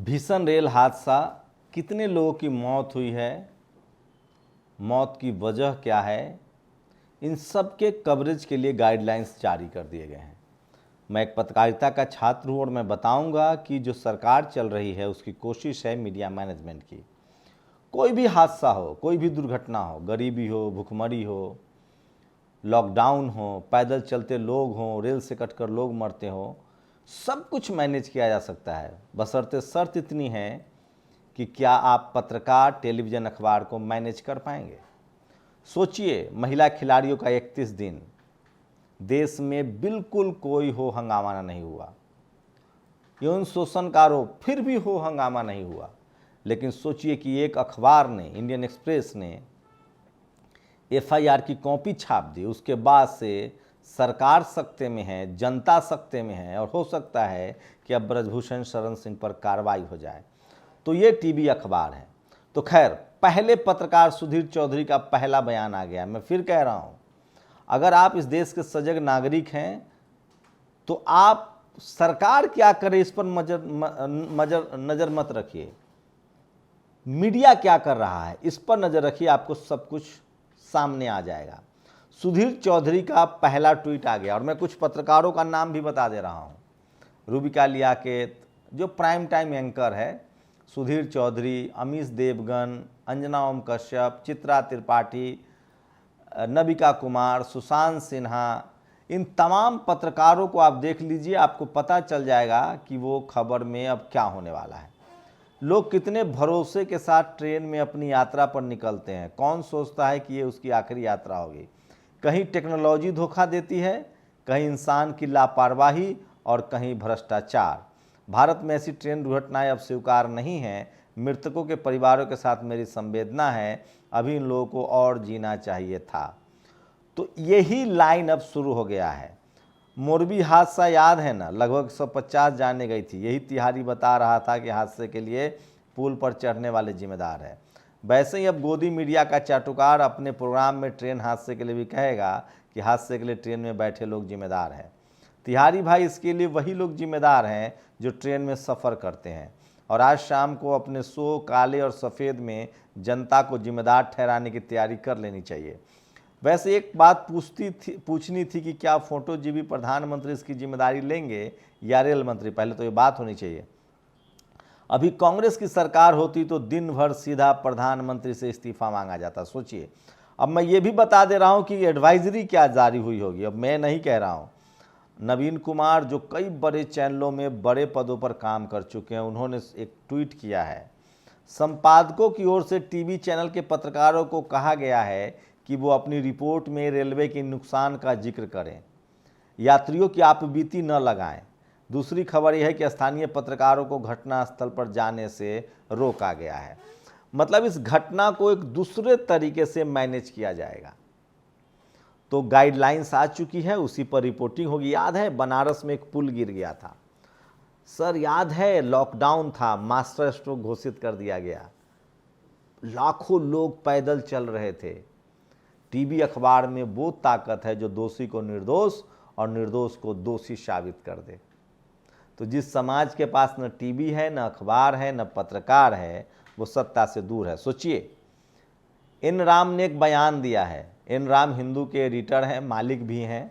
भीषण रेल हादसा, कितने लोगों की मौत हुई है, मौत की वजह क्या है, इन सब के कवरेज के लिए गाइडलाइंस जारी कर दिए गए हैं। मैं एक पत्रकारिता का छात्र हूँ और मैं बताऊंगा कि जो सरकार चल रही है उसकी कोशिश है मीडिया मैनेजमेंट की। कोई भी हादसा हो, कोई भी दुर्घटना हो, गरीबी हो, भुखमरी हो, लॉकडाउन हो, पैदल चलते लोग हों, रेल से कटकर लोग मरते हों, सब कुछ मैनेज किया जा सकता है, बशर्ते शर्त इतनी है कि क्या आप पत्रकार, टेलीविज़न, अखबार को मैनेज कर पाएंगे। सोचिए, महिला खिलाड़ियों का 31 दिन देश में बिल्कुल कोई हो हंगामा नहीं हुआ, यौन शोषण का आरोप फिर भी हो हंगामा नहीं हुआ। लेकिन सोचिए कि एक अखबार ने, इंडियन एक्सप्रेस ने FIR की कॉपी छाप दी, उसके बाद से सरकार सकते में है, जनता सकते में है और हो सकता है कि अब ब्रजभूषण शरण सिंह पर कार्रवाई हो जाए। तो ये टीवी अखबार है। तो खैर, पहले पत्रकार सुधीर चौधरी का पहला बयान आ गया। मैं फिर कह रहा हूँ, अगर आप इस देश के सजग नागरिक हैं तो आप सरकार क्या करे इस पर नज़र मत रखिए, मीडिया क्या कर रहा है इस पर नज़र रखिए, आपको सब कुछ सामने आ जाएगा। सुधीर चौधरी का पहला ट्वीट आ गया और मैं कुछ पत्रकारों का नाम भी बता दे रहा हूँ। रूबिका लियाकत जो प्राइम टाइम एंकर है, सुधीर चौधरी, अमीश देवगन, अंजना ओम कश्यप, चित्रा त्रिपाठी, नबिका कुमार, सुशांत सिन्हा, इन तमाम पत्रकारों को आप देख लीजिए, आपको पता चल जाएगा कि वो खबर में अब क्या होने वाला है। लोग कितने भरोसे के साथ ट्रेन में अपनी यात्रा पर निकलते हैं। कौन सोचता है कि ये उसकी आखिरी यात्रा होगी। कहीं टेक्नोलॉजी धोखा देती है, कहीं इंसान की लापरवाही और कहीं भ्रष्टाचार। भारत में ऐसी ट्रेन दुर्घटनाएं अब स्वीकार नहीं हैं। मृतकों के परिवारों के साथ मेरी संवेदना है, अभी इन लोगों को और जीना चाहिए था। तो यही लाइन अब शुरू हो गया है। मोरबी हादसा याद है ना, लगभग 150 जाने गई थी। यही तिहारी बता रहा था कि हादसे के लिए पुल पर चढ़ने वाले जिम्मेदार हैं। वैसे ही अब गोदी मीडिया का चाटुकार अपने प्रोग्राम में ट्रेन हादसे के लिए भी कहेगा कि हादसे के लिए ट्रेन में बैठे लोग जिम्मेदार हैं। तिहारी भाई, इसके लिए वही लोग जिम्मेदार हैं जो ट्रेन में सफ़र करते हैं। और आज शाम को अपने शो काले और सफ़ेद में जनता को जिम्मेदार ठहराने की तैयारी कर लेनी चाहिए। वैसे एक बात पूछनी थी कि क्या फोटोजीबी प्रधानमंत्री इसकी जिम्मेदारी लेंगे या रेल मंत्री। पहले तो ये बात होनी चाहिए। अभी कांग्रेस की सरकार होती तो दिन भर सीधा प्रधानमंत्री से इस्तीफा मांगा जाता। सोचिए, अब मैं ये भी बता दे रहा हूँ कि एडवाइजरी क्या जारी हुई होगी। अब मैं नहीं कह रहा हूँ। नवीन कुमार जो कई बड़े चैनलों में बड़े पदों पर काम कर चुके हैं, उन्होंने एक ट्वीट किया है। संपादकों की ओर से टीवी चैनल के पत्रकारों को कहा गया है कि वो अपनी रिपोर्ट में रेलवे के नुकसान का जिक्र करें, यात्रियों की आपबीती न लगाएं। दूसरी खबर यह है कि स्थानीय पत्रकारों को घटनास्थल पर जाने से रोका गया है। मतलब इस घटना को एक दूसरे तरीके से मैनेज किया जाएगा। तो गाइडलाइंस आ चुकी है, उसी पर रिपोर्टिंग होगी। याद है बनारस में एक पुल गिर गया था सर, याद है लॉकडाउन था, मास्टर स्ट्रोक घोषित कर दिया गया, लाखों लोग पैदल चल रहे थे। टीवी अखबार में वो ताकत है जो दोषी को निर्दोष और निर्दोष को दोषी साबित कर दे। तो जिस समाज के पास न टीवी है, न अखबार है, न पत्रकार है, वो सत्ता से दूर है। सोचिए, एन राम ने एक बयान दिया है। एन राम हिंदू के एडिटर हैं, मालिक भी हैं।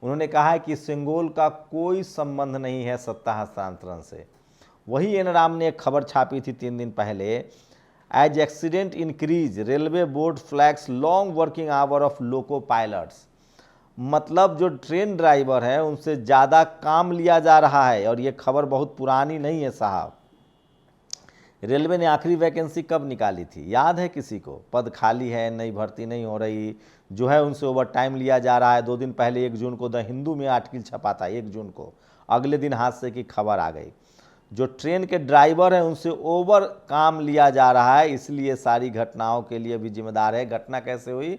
उन्होंने कहा है कि सिंगोल का कोई संबंध नहीं है सत्ता हस्तांतरण से। वही एन राम ने एक खबर छापी थी 3 दिन पहले, as accident increase railway board flags long working hour of loco pilots. मतलब जो ट्रेन ड्राइवर है उनसे ज़्यादा काम लिया जा रहा है। और ये खबर बहुत पुरानी नहीं है साहब। रेलवे ने आखिरी वैकेंसी कब निकाली थी, याद है किसी को? पद खाली है, नई भर्ती नहीं हो रही, जो है उनसे ओवर टाइम लिया जा रहा है। 2 दिन पहले 1 जून को द हिंदू में आर्टिकल छपा था, 1 जून को। अगले दिन हादसे की खबर आ गई। जो ट्रेन के ड्राइवर हैं उनसे ओवर काम लिया जा रहा है, इसलिए सारी घटनाओं के लिए भी जिम्मेदार है। घटना कैसे हुई?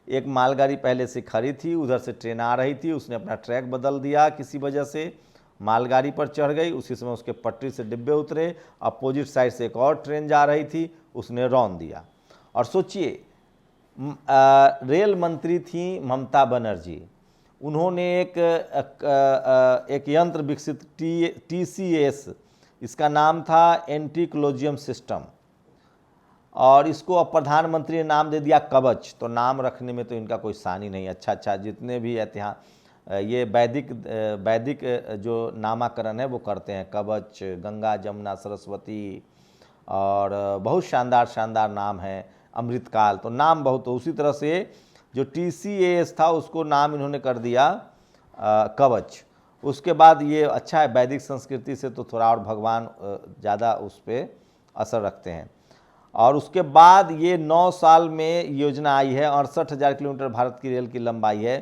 एक मालगाड़ी पहले से खड़ी थी, उधर से ट्रेन आ रही थी, उसने अपना ट्रैक बदल दिया किसी वजह से, मालगाड़ी पर चढ़ गई। उसी समय उसके पटरी से डिब्बे उतरे, अपोजिट साइड से एक और ट्रेन जा रही थी, उसने रौंद दिया। और सोचिए, रेल मंत्री थी ममता बनर्जी, उन्होंने एक यंत्र विकसित TCS इसका नाम था एंटीक्लोजियम सिस्टम, और इसको अब प्रधानमंत्री ने नाम दे दिया कवच। तो नाम रखने में तो इनका कोई सानी नहीं। अच्छा जितने भी ये वैदिक जो नामाकरण है वो करते हैं, कवच, गंगा, जमुना, सरस्वती, और बहुत शानदार नाम है, अमृतकाल, तो नाम बहुत। तो उसी तरह से जो TCAS था उसको नाम इन्होंने कर दिया कवच। उसके बाद ये अच्छा है, वैदिक संस्कृति से तो थोड़ा और भगवान ज़्यादा उस पर असर रखते हैं। और उसके बाद ये 9 साल में योजना आई है, 68,000 किलोमीटर भारत की रेल की लंबाई है,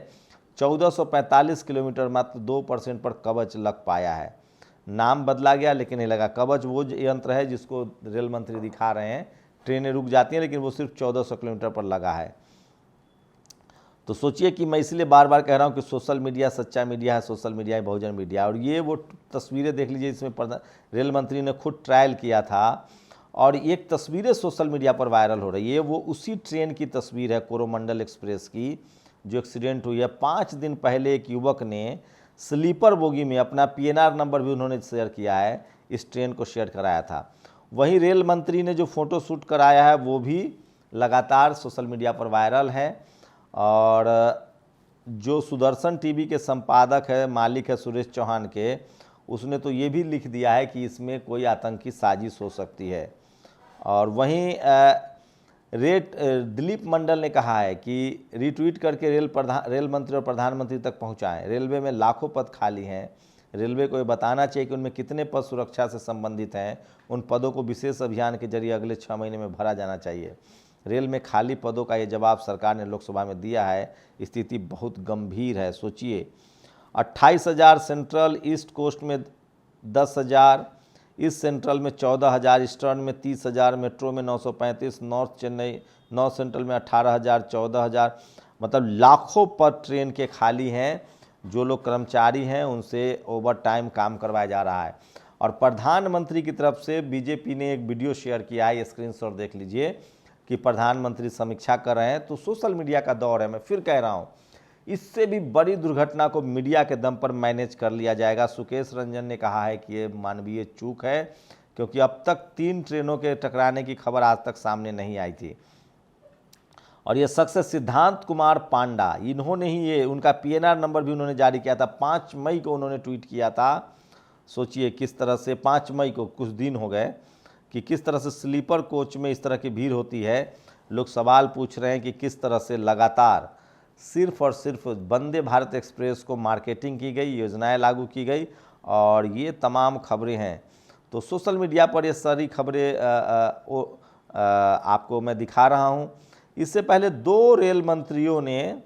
1445 किलोमीटर, मात्र 2% पर कवच लग पाया है। नाम बदला गया लेकिन नहीं लगा। कवच वो यंत्र है जिसको रेल मंत्री दिखा रहे हैं, ट्रेनें रुक जाती हैं लेकिन वो सिर्फ 1400 किलोमीटर पर लगा है। तो सोचिए कि मैं इसलिए बार बार कह रहा हूँ कि सोशल मीडिया सच्चा मीडिया है, सोशल मीडिया है बहुजन मीडिया। और ये वो तस्वीरें देख लीजिए जिसमें रेल मंत्री ने खुद ट्रायल किया था, और एक तस्वीरें सोशल मीडिया पर वायरल हो रही है। वो उसी ट्रेन की तस्वीर है, कोरोमंडल एक्सप्रेस की, जो एक्सीडेंट हुई है। 5 दिन पहले एक युवक ने स्लीपर बोगी में, अपना PNR नंबर भी उन्होंने शेयर किया है, इस ट्रेन को शेयर कराया था। वहीं रेल मंत्री ने जो फ़ोटो शूट कराया है वो भी लगातार सोशल मीडिया पर वायरल है। और जो सुदर्शन टीवी के संपादक है, मालिक है सुरेश चौहान के, उसने तो ये भी लिख दिया है कि इसमें कोई आतंकी साजिश हो सकती है। और वहीं दिलीप मंडल ने कहा है कि रिट्वीट करके रेल मंत्री और प्रधानमंत्री तक पहुंचाएं। रेलवे में लाखों पद खाली हैं, रेलवे को ये बताना चाहिए कि उनमें कितने पद सुरक्षा से संबंधित हैं। उन पदों को विशेष अभियान के जरिए अगले 6 महीने में भरा जाना चाहिए। रेल में खाली पदों का ये जवाब सरकार ने लोकसभा में दिया है। स्थिति बहुत गंभीर है। सोचिए, 28,000 सेंट्रल, ईस्ट कोस्ट में 10,000, ईस्ट सेंट्रल में 14,000, ईस्टर्न में 30,000, मेट्रो में 935, नॉर्थ चेन्नई, नॉर्थ सेंट्रल में 18,000, 14,000, मतलब लाखों पद ट्रेन के खाली हैं। जो लोग कर्मचारी हैं उनसे ओवर टाइम काम करवाया जा रहा है। और प्रधानमंत्री की तरफ से बीजेपी ने एक वीडियो शेयर किया है, स्क्रीनशॉट देख लीजिए, कि प्रधानमंत्री समीक्षा कर रहे हैं। तो सोशल मीडिया का दौर है, मैं फिर कह रहा हूँ, इससे भी बड़ी दुर्घटना को मीडिया के दम पर मैनेज कर लिया जाएगा। सुकेश रंजन ने कहा है कि ये मानवीय चूक है, क्योंकि अब तक 3 ट्रेनों के टकराने की खबर आज तक सामने नहीं आई थी। और ये शख्स है सिद्धांत कुमार पांडा, इन्होंने ही ये उनका PNR नंबर भी उन्होंने जारी किया था। 5 मई को उन्होंने ट्वीट किया था। सोचिए किस तरह से 5 मई को, कुछ दिन हो गए, कि किस तरह से स्लीपर कोच में इस तरह की भीड़ होती है। लोग सवाल पूछ रहे हैं कि किस तरह से लगातार सिर्फ और सिर्फ वंदे भारत एक्सप्रेस को मार्केटिंग की गई, योजनाएं लागू की गई, और ये तमाम खबरें हैं। तो सोशल मीडिया पर ये सारी खबरें आपको मैं दिखा रहा हूं। इससे पहले 2 रेल मंत्रियों ने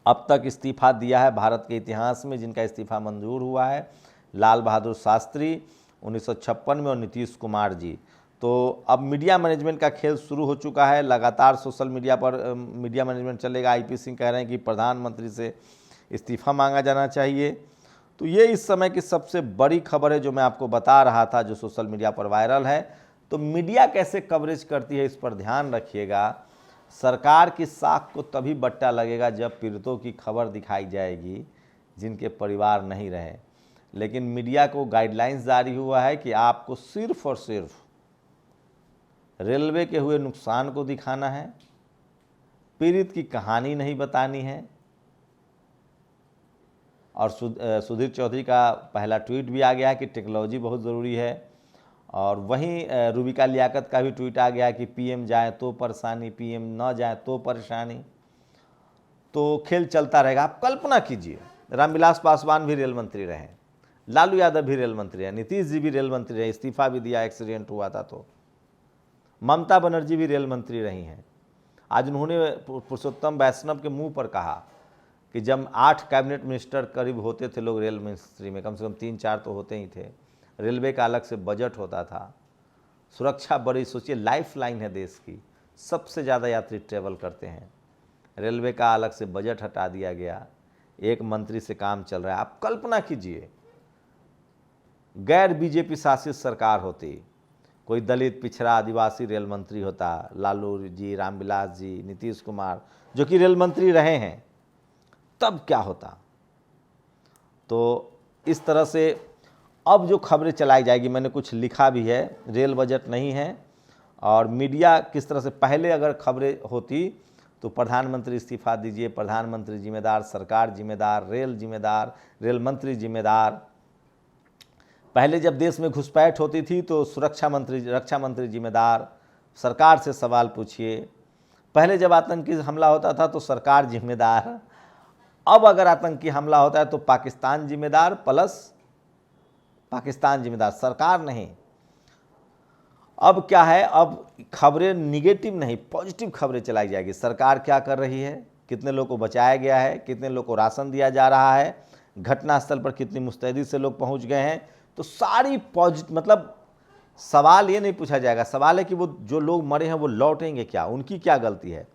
अब तक इस्तीफा दिया है भारत के इतिहास में, जिनका इस्तीफा मंजूर हुआ है, लाल बहादुर शास्त्री 1956 में और नीतीश कुमार जी। तो अब मीडिया मैनेजमेंट का खेल शुरू हो चुका है। लगातार सोशल मीडिया पर मीडिया मैनेजमेंट चलेगा। IP सिंह कह रहे हैं कि प्रधानमंत्री से इस्तीफा मांगा जाना चाहिए। तो ये इस समय की सबसे बड़ी खबर है जो मैं आपको बता रहा था, जो सोशल मीडिया पर वायरल है। तो मीडिया कैसे कवरेज करती है, इस पर ध्यान रखिएगा। सरकार की साख को तभी बट्टा लगेगा जब पीड़ितों की खबर दिखाई जाएगी जिनके परिवार नहीं रहे। लेकिन मीडिया को गाइडलाइंस जारी हुआ है कि आपको सिर्फ और सिर्फ रेलवे के हुए नुकसान को दिखाना है, पीड़ित की कहानी नहीं बतानी है। और सुधीर चौधरी का पहला ट्वीट भी आ गया है कि टेक्नोलॉजी बहुत ज़रूरी है। और वहीं रूबिका लियाकत का भी ट्वीट आ गया है कि PM जाए तो परेशानी, PM न जाए तो परेशानी। तो खेल चलता रहेगा। आप कल्पना कीजिए, रामविलास पासवान भी रेल मंत्री रहे, लालू यादव भी रेल मंत्री हैं, नीतीश जी भी रेल मंत्री रहे, इस्तीफा भी दिया, एक्सीडेंट हुआ था। तो ममता बनर्जी भी रेल मंत्री रही हैं। आज उन्होंने पुरुषोत्तम वैष्णव के मुंह पर कहा कि जब 8 कैबिनेट मिनिस्टर करीब होते थे लोग रेल मिनिस्ट्री में, कम से कम 3-4 तो होते ही थे। रेलवे का अलग से बजट होता था, सुरक्षा बड़ी, सोचिए लाइफ लाइन है देश की, सबसे ज़्यादा यात्री ट्रेवल करते हैं। रेलवे का अलग से बजट हटा दिया गया, एक मंत्री से काम चल रहा है। आप कल्पना कीजिए, गैर बीजेपी शासित सरकार होती, कोई दलित, पिछड़ा, आदिवासी रेल मंत्री होता, लालू जी, रामविलास जी, नीतीश कुमार जो कि रेल मंत्री रहे हैं, तब क्या होता। तो इस तरह से अब जो खबरें चलाई जाएगी, मैंने कुछ लिखा भी है, रेल बजट नहीं है और मीडिया किस तरह से, पहले अगर खबरें होती तो प्रधानमंत्री इस्तीफा दीजिए, प्रधानमंत्री जिम्मेदार, सरकार जिम्मेदार, रेल मंत्री जिम्मेदार। पहले जब देश में घुसपैठ होती थी तो रक्षा मंत्री जिम्मेदार, सरकार से सवाल पूछिए। पहले जब आतंकी हमला होता था तो सरकार जिम्मेदार। अब अगर आतंकी हमला होता है तो पाकिस्तान जिम्मेदार प्लस पाकिस्तान जिम्मेदार, सरकार नहीं। अब क्या है, अब खबरें निगेटिव नहीं, पॉजिटिव खबरें चलाई जाएगी। सरकार क्या कर रही है, कितने लोग को बचाया गया है, कितने लोग को राशन दिया जा रहा है, घटनास्थल पर कितनी मुस्तैदी से लोग पहुंच गए हैं। तो सारी पॉजिटिव, मतलब सवाल ये नहीं पूछा जाएगा, सवाल है कि वो जो लोग मरे हैं वो लौटेंगे क्या, उनकी क्या गलती है।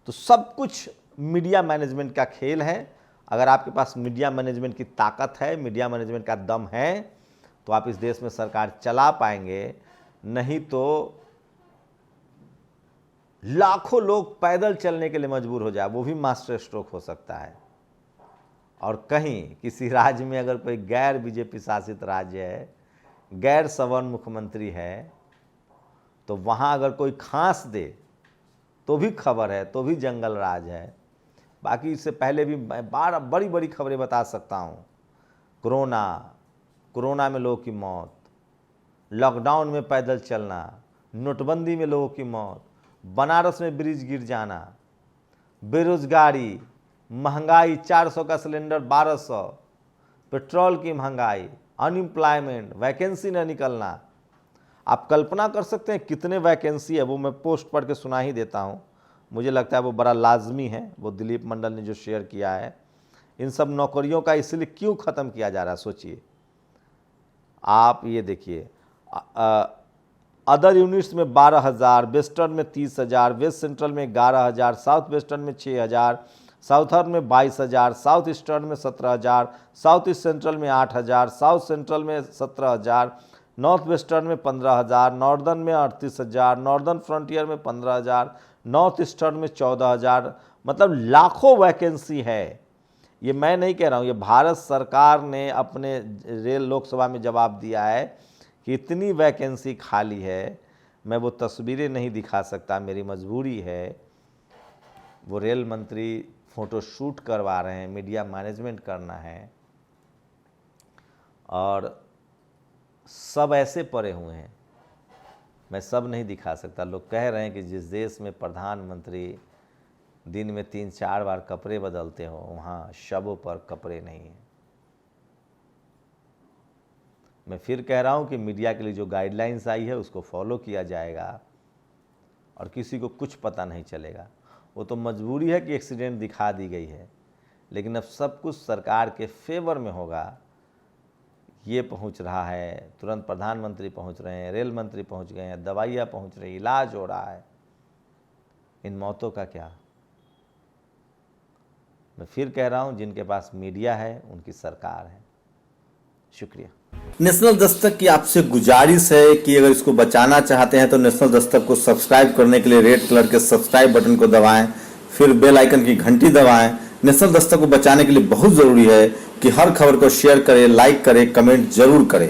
तो सब कुछ मीडिया मैनेजमेंट का खेल है। अगर आपके पास मीडिया मैनेजमेंट की ताकत है, मीडिया मैनेजमेंट का दम है, तो आप इस देश में सरकार चला पाएंगे। नहीं तो लाखों लोग पैदल चलने के लिए मजबूर हो जाए, वो भी मास्टर स्ट्रोक हो सकता है। और कहीं किसी राज्य में अगर कोई गैर बीजेपी शासित राज्य है, गैर सवर्ण मुख्यमंत्री है, तो वहाँ अगर कोई खांस दे तो भी खबर है, तो भी जंगल राज है। बाकी इससे पहले भी मैं बड़ी बड़ी खबरें बता सकता हूँ। कोरोना में लोगों की मौत, लॉकडाउन में पैदल चलना, नोटबंदी में लोगों की मौत, बनारस में ब्रिज गिर जाना, बेरोजगारी, महंगाई, 400 का सिलेंडर 1200, पेट्रोल की महंगाई, अनएम्प्लॉयमेंट, वैकेंसी न निकलना। आप कल्पना कर सकते हैं कितने वैकेंसी है। वो मैं पोस्ट पढ़ के सुना ही देता हूँ, मुझे लगता है वो बड़ा लाजमी है, वो दिलीप मंडल ने जो शेयर किया है। इन सब नौकरियों का इसलिए क्यों ख़त्म किया जा रहा है, सोचिए आप। ये देखिए, अदर यूनिट्स में 12,000, वेस्टर्न में 30,000, वेस्ट सेंट्रल में 11,000, साउथ वेस्टर्न में 6,000, साउथर्न में 22,000, साउथ ईस्टर्न में 17,000, साउथ ईस्ट सेंट्रल में 8,000, साउथ सेंट्रल में 17,000, नॉर्थ वेस्टर्न में 15,000, नॉर्दर्न में 38,000, नॉर्दर्न फ्रंटियर में 15,000, नॉर्थ ईस्टर्न में 14,000। मतलब लाखों वैकेंसी है। ये मैं नहीं कह रहा हूँ, ये भारत सरकार ने अपने रेल लोकसभा में जवाब दिया है कि इतनी वैकेंसी खाली है। मैं वो तस्वीरें नहीं दिखा सकता, मेरी मजबूरी है। वो रेल मंत्री फ़ोटो शूट करवा रहे हैं, मीडिया मैनेजमेंट करना है, और सब ऐसे पड़े हुए हैं, मैं सब नहीं दिखा सकता। लोग कह रहे हैं कि जिस देश में प्रधानमंत्री दिन में 3-4 बार कपड़े बदलते हो, वहाँ शवों पर कपड़े नहीं हैं। मैं फिर कह रहा हूँ कि मीडिया के लिए जो गाइडलाइंस आई है उसको फॉलो किया जाएगा और किसी को कुछ पता नहीं चलेगा। वो तो मजबूरी है कि एक्सीडेंट दिखा दी गई है, लेकिन अब सब कुछ सरकार के फेवर में होगा। ये पहुंच रहा है, तुरंत प्रधानमंत्री पहुंच रहे हैं, रेल मंत्री पहुंच गए हैं, दवाइयाँ पहुंच रही, इलाज हो रहा है। इन मौतों का क्या? मैं फिर कह रहा हूं, जिनके पास मीडिया है उनकी सरकार है। शुक्रिया। नेशनल दस्तक की आपसे गुजारिश है कि अगर इसको बचाना चाहते हैं तो नेशनल दस्तक को सब्सक्राइब करने के लिए रेड कलर के सब्सक्राइब बटन को दबाएं, फिर बेल आइकन की घंटी दबाएं। नेशनल दस्तक को बचाने के लिए बहुत जरूरी है कि हर खबर को शेयर करें, लाइक करें, कमेंट जरूर करें।